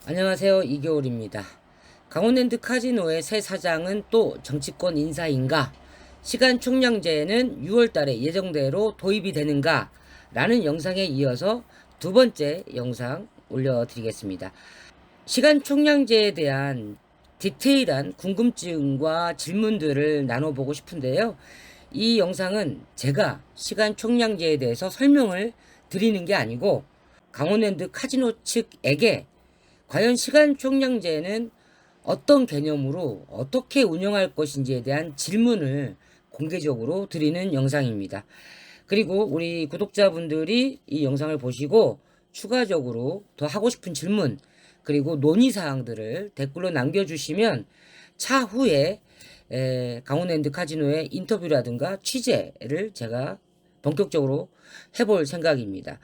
안녕하세요. 이겨울입니다. 강원랜드 카지노의 새 사장은 또 정치권 인사인가? 시간 총량제는 6월 달에 예정대로 도입이 되는가? 라는 영상에 이어서 두 번째 영상 올려드리겠습니다. 시간 총량제에 대한 디테일한 궁금증과 질문들을 나눠보고 싶은데요. 이 영상은 제가 시간 총량제에 대해서 설명을 드리는 게 아니고 강원랜드 카지노 측에게 과연 시간 총량제는 어떤 개념으로 어떻게 운영할 것인지에 대한 질문을 공개적으로 드리는 영상입니다. 그리고 우리 구독자분들이 이 영상을 보시고 추가적으로 더 하고 싶은 질문 그리고 논의사항들을 댓글로 남겨주시면 차후에 강원랜드 카지노의 인터뷰라든가 취재를 제가 본격적으로 해볼 생각입니다.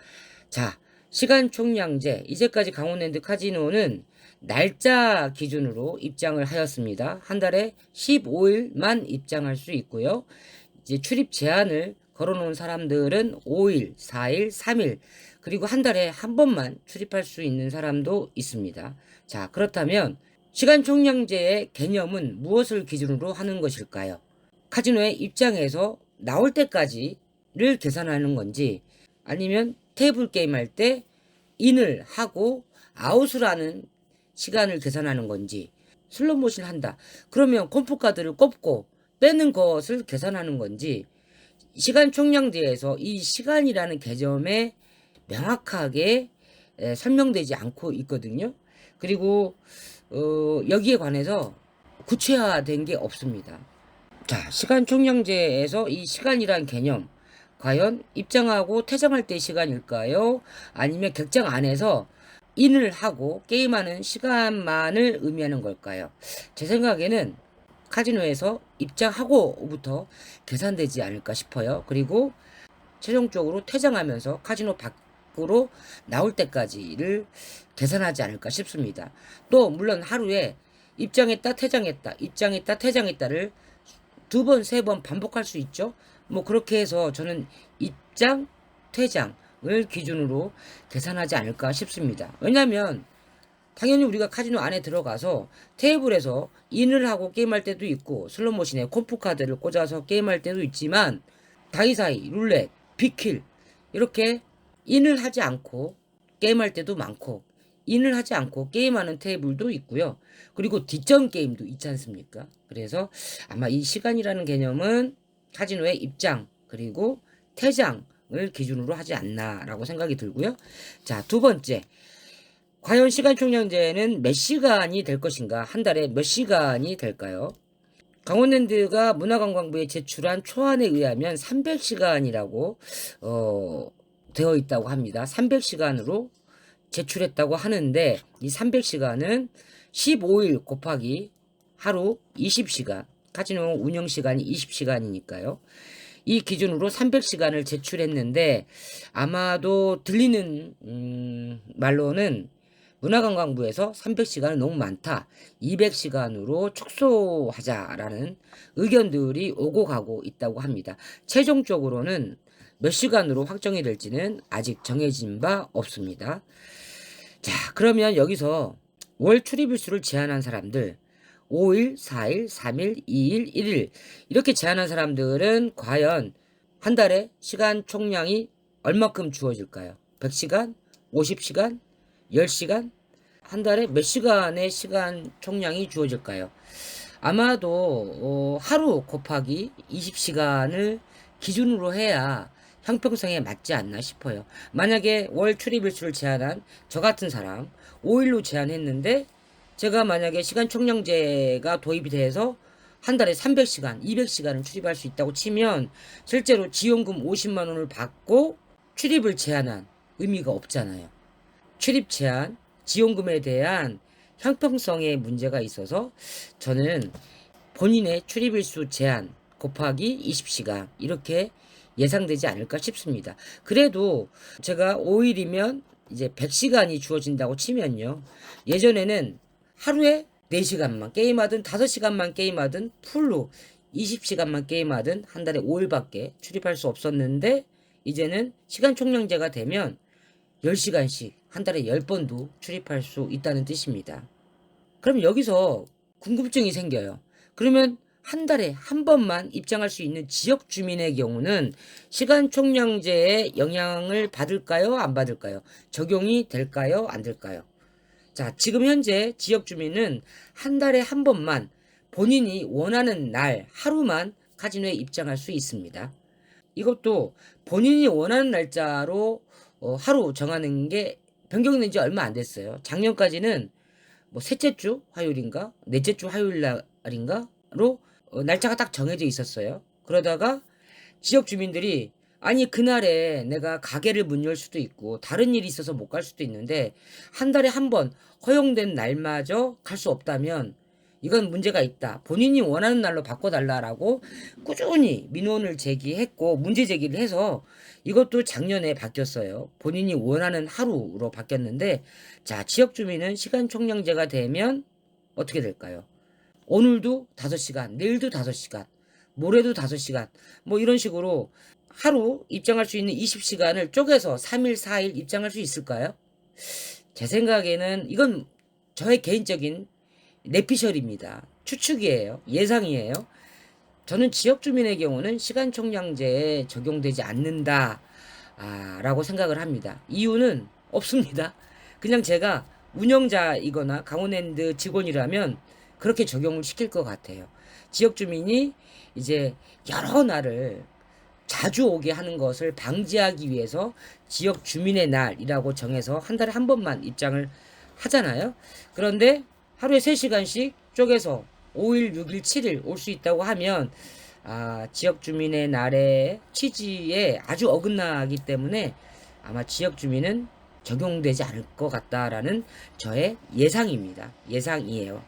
자, 시간 총량제, 이제까지 강원랜드 카지노는 날짜 기준으로 입장을 하였습니다. 한 달에 15일만 입장할 수 있고요. 이제 출입 제한을 걸어놓은 사람들은 5일, 4일, 3일, 그리고 한 달에 한 번만 출입할 수 있는 사람도 있습니다. 자, 그렇다면 시간 총량제의 개념은 무엇을 기준으로 하는 것일까요? 카지노에 입장해서 나올 때까지를 계산하는 건지, 아니면 테이블 게임 할 때 인을 하고 아웃을 하는 시간을 계산하는 건지, 슬롯머신 한다. 그러면 컴포카드를 꼽고 빼는 것을 계산하는 건지, 시간 총량제에서 이 시간이라는 개념에 명확하게 설명되지 않고 있거든요. 그리고 여기에 관해서 구체화된 게 없습니다. 자, 시간 총량제에서 이 시간이란 개념, 과연 입장하고 퇴장할 때 시간일까요? 아니면 객장 안에서 인을 하고 게임하는 시간만을 의미하는 걸까요? 제 생각에는 카지노에서 입장하고부터 계산되지 않을까 싶어요. 그리고 최종적으로 퇴장하면서 카지노 밖으로 나올 때까지를 계산하지 않을까 싶습니다. 또 물론 하루에 입장했다 퇴장했다 입장했다 퇴장했다를 두 번, 세 번 반복할 수 있죠. 뭐 그렇게 해서 저는 입장, 퇴장을 기준으로 계산하지 않을까 싶습니다. 왜냐면 당연히 우리가 카지노 안에 들어가서 테이블에서 인을 하고 게임할 때도 있고 슬롯머신에 콤프 카드를 꽂아서 게임할 때도 있지만 다이사이, 룰렛, 빅킬 이렇게 인을 하지 않고 게임할 때도 많고 인을 하지 않고 게임하는 테이블도 있고요. 그리고 뒷전 게임도 있지 않습니까? 그래서 아마 이 시간이라는 개념은 카지노의 입장 그리고 퇴장을 기준으로 하지 않나라고 생각이 들고요. 자, 두 번째. 과연 시간 총량제는 몇 시간이 될 것인가? 한 달에 몇 시간이 될까요? 강원랜드가 문화관광부에 제출한 초안에 의하면 300시간이라고 되어 있다고 합니다. 300시간으로 제출했다고 하는데 이 300시간은 15일 곱하기 하루 20시간, 카지노 운영시간이 20시간이니까요. 이 기준으로 300시간을 제출했는데 아마도 들리는 말로는 문화관광부에서 300시간은 너무 많다. 200시간으로 축소하자라는 의견들이 오고 가고 있다고 합니다. 최종적으로는 몇 시간으로 확정이 될지는 아직 정해진 바 없습니다. 자, 그러면 여기서 월 출입일수를 제한한 사람들, 5일, 4일, 3일, 2일, 1일 이렇게 제한한 사람들은 과연 한 달에 시간 총량이 얼마큼 주어질까요? 100시간? 50시간? 10시간? 한 달에 몇 시간의 시간 총량이 주어질까요? 아마도 하루 곱하기 20시간을 기준으로 해야 형평성에 맞지 않나 싶어요. 만약에 월 출입일수를 제한한 저 같은 사람 5일로 제한했는데 제가 만약에 시간 총량제가 도입이 돼서 한 달에 300시간, 200시간을 출입할 수 있다고 치면 실제로 지원금 50만 원을 받고 출입을 제한한 의미가 없잖아요. 출입 제한, 지원금에 대한 형평성에 문제가 있어서 저는 본인의 출입일수 제한 곱하기 20시간 이렇게 예상되지 않을까 싶습니다. 그래도 제가 5일이면 이제 100시간이 주어진다고 치면요. 예전에는 하루에 4시간만 게임하든 5시간만 게임하든 풀로 20시간만 게임하든 한 달에 5일밖에 출입할 수 없었는데 이제는 시간 총량제가 되면 10시간씩 한 달에 10번도 출입할 수 있다는 뜻입니다. 그럼 여기서 궁금증이 생겨요. 그러면 한 달에 한 번만 입장할 수 있는 지역 주민의 경우는 시간 총량제의 영향을 받을까요? 안 받을까요? 적용이 될까요? 안 될까요? 자, 지금 현재 지역 주민은 한 달에 한 번만 본인이 원하는 날 하루만 카지노에 입장할 수 있습니다. 이것도 본인이 원하는 날짜로 하루 정하는 게 변경이 된 지 얼마 안 됐어요. 작년까지는 뭐 셋째 주 화요일인가 넷째 주 화요일 날인가로 날짜가 딱 정해져 있었어요. 그러다가 지역 주민들이 아니 그날에 내가 가게를 문 열 수도 있고 다른 일이 있어서 못 갈 수도 있는데 한 달에 한 번 허용된 날마저 갈 수 없다면 이건 문제가 있다. 본인이 원하는 날로 바꿔달라라고 꾸준히 민원을 제기했고 문제 제기를 해서 이것도 작년에 바뀌었어요. 본인이 원하는 하루로 바뀌었는데 자, 지역 주민은 시간 총량제가 되면 어떻게 될까요? 오늘도 5시간, 내일도 5시간, 모레도 5시간 뭐 이런 식으로 하루 입장할 수 있는 20시간을 쪼개서 3일, 4일 입장할 수 있을까요? 제 생각에는 이건 저의 개인적인 내피셜입니다. 추측이에요. 예상이에요. 저는 지역 주민의 경우는 시간 총량제에 적용되지 않는다 라고 생각을 합니다. 이유는 없습니다. 그냥 제가 운영자이거나 강원랜드 직원이라면 그렇게 적용을 시킬 것 같아요. 지역 주민이 이제 여러 날을 자주 오게 하는 것을 방지하기 위해서 지역 주민의 날이라고 정해서 한 달에 한 번만 입장을 하잖아요. 그런데 하루에 3시간씩 쪼개서 5일, 6일, 7일 올 수 있다고 하면 지역 주민의 날의 취지에 아주 어긋나기 때문에 아마 지역 주민은 적용되지 않을 것 같다라는 저의 예상입니다. 예상이에요.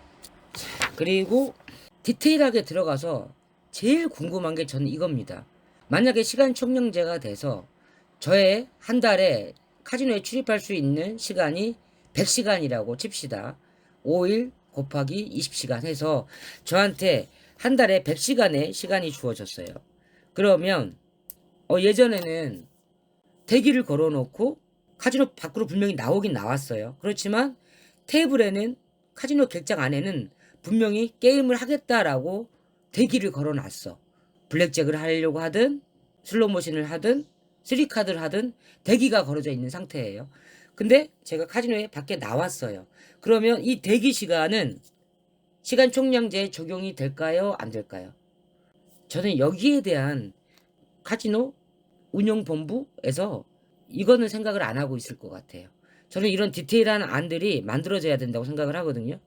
그리고 디테일하게 들어가서 제일 궁금한 게 저는 이겁니다. 만약에 시간 총량제가 돼서 저의 한 달에 카지노에 출입할 수 있는 시간이 100시간이라고 칩시다. 5일 곱하기 20시간 해서 저한테 한 달에 100시간의 시간이 주어졌어요. 그러면 예전에는 대기를 걸어놓고 카지노 밖으로 분명히 나오긴 나왔어요. 그렇지만 테이블에는 카지노 객장 안에는 분명히 게임을 하겠다라고 대기를 걸어놨어. 블랙잭을 하려고 하든 슬롯머신을 하든 3카드를 하든 대기가 걸어져 있는 상태예요. 근데 제가 카지노에 밖에 나왔어요. 그러면 이 대기 시간은 시간 총량제에 적용이 될까요? 안 될까요? 저는 여기에 대한 카지노 운영본부에서 이거는 생각을 안 하고 있을 것 같아요. 저는 이런 디테일한 안들이 만들어져야 된다고 생각을 하거든요.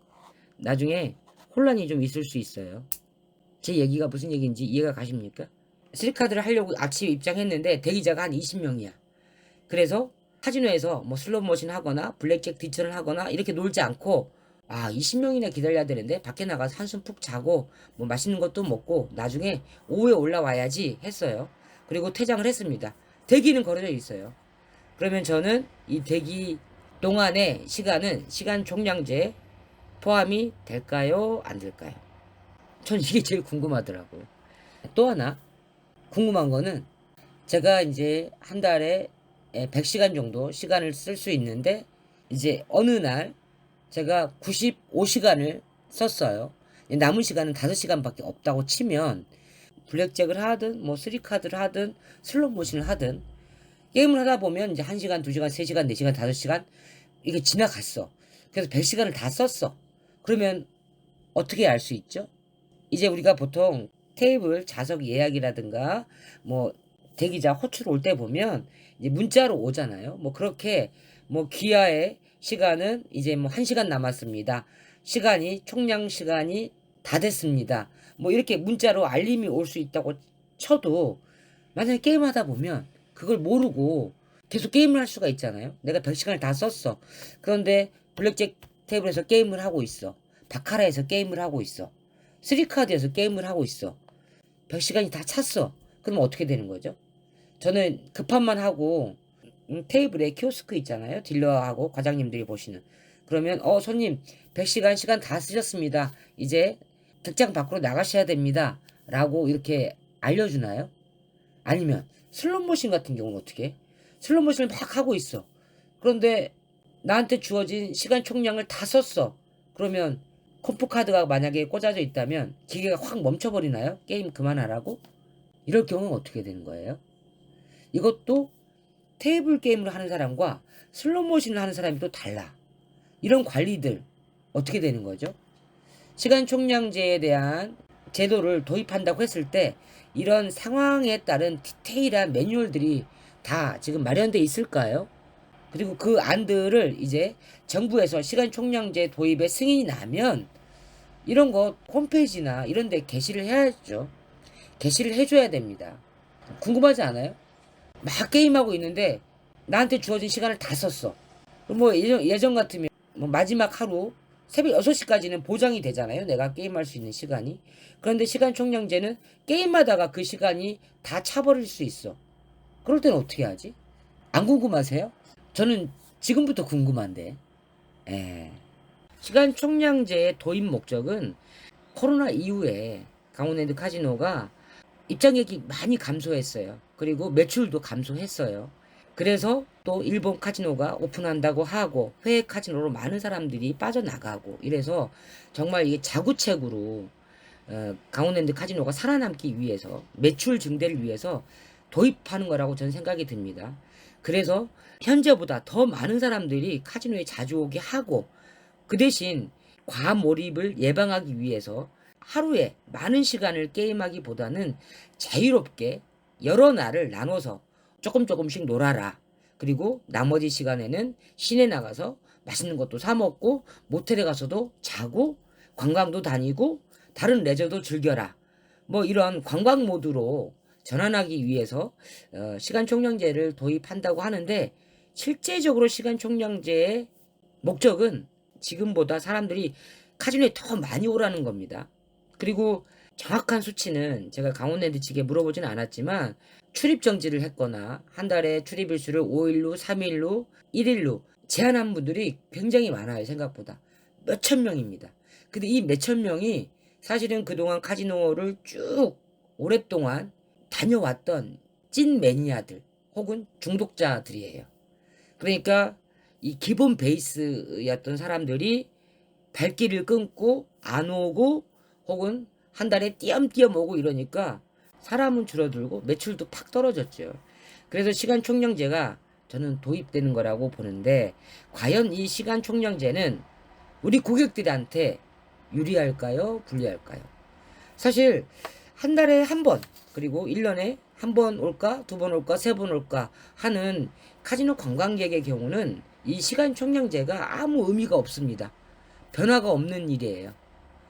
나중에 혼란이 좀 있을 수 있어요. 제 얘기가 무슨 얘기인지 이해가 가십니까? 3카드를 하려고 아침에 입장했는데 대기자가 한 20명이야. 그래서 카지노에서 뭐 슬롯머신 하거나 블랙잭 뒷전을 하거나 이렇게 놀지 않고 20명이나 기다려야 되는데 밖에 나가서 한숨 푹 자고 뭐 맛있는 것도 먹고 나중에 오후에 올라와야지 했어요. 그리고 퇴장을 했습니다. 대기는 걸어져 있어요. 그러면 저는 이 대기 동안의 시간은 시간 총량제에 포함이 될까요? 안 될까요? 전 이게 제일 궁금하더라고요. 또 하나 궁금한 거는 제가 이제 한 달에 100시간 정도 시간을 쓸 수 있는데 이제 어느 날 제가 95시간을 썼어요. 남은 시간은 5시간밖에 없다고 치면 블랙잭을 하든 뭐 3카드를 하든 슬롯머신을 하든 게임을 하다 보면 이제 1시간, 2시간, 3시간, 4시간, 5시간 이게 지나갔어. 그래서 100시간을 다 썼어. 그러면 어떻게 알 수 있죠? 이제 우리가 보통 테이블 좌석 예약이라든가 뭐 대기자 호출 올 때 보면 이제 문자로 오잖아요. 뭐 그렇게 뭐 귀하의 시간은 이제 뭐 1시간 남았습니다. 총량 시간이 다 됐습니다. 뭐 이렇게 문자로 알림이 올 수 있다고 쳐도 만약에 게임하다 보면 그걸 모르고 계속 게임을 할 수가 있잖아요. 내가 100시간을 다 썼어. 그런데 블랙잭 테이블에서 게임을 하고 있어. 바카라에서 게임을 하고 있어. 3카드에서 게임을 하고 있어. 100시간이 다 찼어. 그러면 어떻게 되는 거죠? 저는 급한만 하고 테이블에 키오스크 있잖아요. 딜러하고 과장님들이 보시는. 그러면 손님 100시간 시간 다 쓰셨습니다. 이제 득장 밖으로 나가셔야 됩니다. 라고 이렇게 알려주나요? 아니면 슬롯머신 같은 경우는 어떻게 해? 슬롯머신을 막 하고 있어. 그런데 나한테 주어진 시간 총량을 다 썼어. 그러면 컴포카드가 만약에 꽂아져 있다면 기계가 확 멈춰버리나요? 게임 그만하라고? 이럴 경우는 어떻게 되는 거예요? 이것도 테이블 게임을 하는 사람과 슬롯머신을 하는 사람이 또 달라. 이런 관리들 어떻게 되는 거죠? 시간 총량제에 대한 제도를 도입한다고 했을 때 이런 상황에 따른 디테일한 매뉴얼들이 다 지금 마련돼 있을까요? 그리고 그 안들을 이제 정부에서 시간 총량제 도입에 승인이 나면 이런 거 홈페이지나 이런 데 게시를 해야죠. 게시를 해줘야 됩니다. 궁금하지 않아요? 막 게임하고 있는데 나한테 주어진 시간을 다 썼어. 뭐 예전 같으면 뭐 마지막 하루 새벽 6시까지는 보장이 되잖아요. 내가 게임할 수 있는 시간이. 그런데 시간 총량제는 게임하다가 그 시간이 다 차버릴 수 있어. 그럴 때는 어떻게 하지? 안 궁금하세요? 저는 지금부터 궁금한데. 시간 총량제의 도입 목적은 코로나 이후에 강원랜드 카지노가 입장객이 많이 감소했어요. 그리고 매출도 감소했어요. 그래서 또 일본 카지노가 오픈한다고 하고 해외 카지노로 많은 사람들이 빠져나가고 이래서 정말 이게 자구책으로 강원랜드 카지노가 살아남기 위해서 매출 증대를 위해서 도입하는 거라고 저는 생각이 듭니다. 그래서 현재보다 더 많은 사람들이 카지노에 자주 오게 하고 그 대신 과몰입을 예방하기 위해서 하루에 많은 시간을 게임하기보다는 자유롭게 여러 날을 나눠서 조금씩 놀아라. 그리고 나머지 시간에는 시내 나가서 맛있는 것도 사 먹고 모텔에 가서도 자고 관광도 다니고 다른 레저도 즐겨라. 뭐 이런 관광 모드로 전환하기 위해서 시간 총량제를 도입한다고 하는데 실제적으로 시간 총량제의 목적은 지금보다 사람들이 카지노에 더 많이 오라는 겁니다. 그리고 정확한 수치는 제가 강원랜드 측에 물어보진 않았지만 출입 정지를 했거나 한 달에 출입일수를 5일로 3일로 1일로 제한한 분들이 굉장히 많아요. 생각보다 몇천 명입니다. 근데 이 몇천 명이 사실은 그동안 카지노를 쭉 오랫동안 다녀왔던 찐 매니아들 혹은 중독자들이에요. 그러니까 이 기본 베이스였던 사람들이 발길을 끊고 안 오고 혹은 한 달에 띄엄띄엄 오고 이러니까 사람은 줄어들고 매출도 팍 떨어졌죠. 그래서 시간 총량제가 저는 도입되는 거라고 보는데 과연 이 시간 총량제는 우리 고객들한테 유리할까요? 불리할까요? 사실 한 달에 한 번 그리고 1년에 한 번 올까? 2번 올까? 3번 올까? 하는 카지노 관광객의 경우는 이 시간 총량제가 아무 의미가 없습니다. 변화가 없는 일이에요.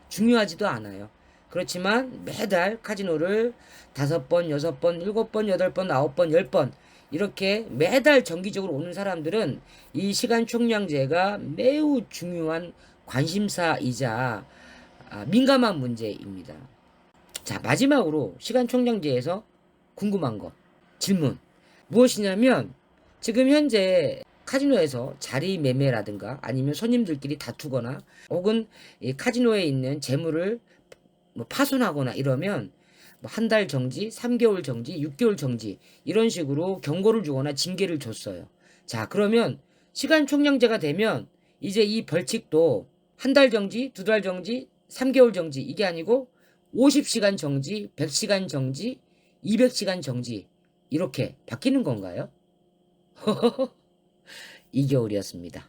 중요하지도 않아요. 그렇지만 매달 카지노를 5번, 6번, 7번, 8번, 9번, 10번 이렇게 매달 정기적으로 오는 사람들은 이 시간 총량제가 매우 중요한 관심사이자 민감한 문제입니다. 자, 마지막으로 시간 총량제에서 궁금한 거, 질문. 무엇이냐면 지금 현재 카지노에서 자리 매매라든가 아니면 손님들끼리 다투거나 혹은 이 카지노에 있는 재물을 뭐 파손하거나 이러면 뭐 한 달 정지, 3개월 정지, 6개월 정지 이런 식으로 경고를 주거나 징계를 줬어요. 자, 그러면 시간 총량제가 되면 이제 이 벌칙도 한 달 정지, 2달 정지, 3개월 정지 이게 아니고 50시간 정지, 100시간 정지, 200시간 정지 이렇게 바뀌는 건가요? 이겨울이었습니다.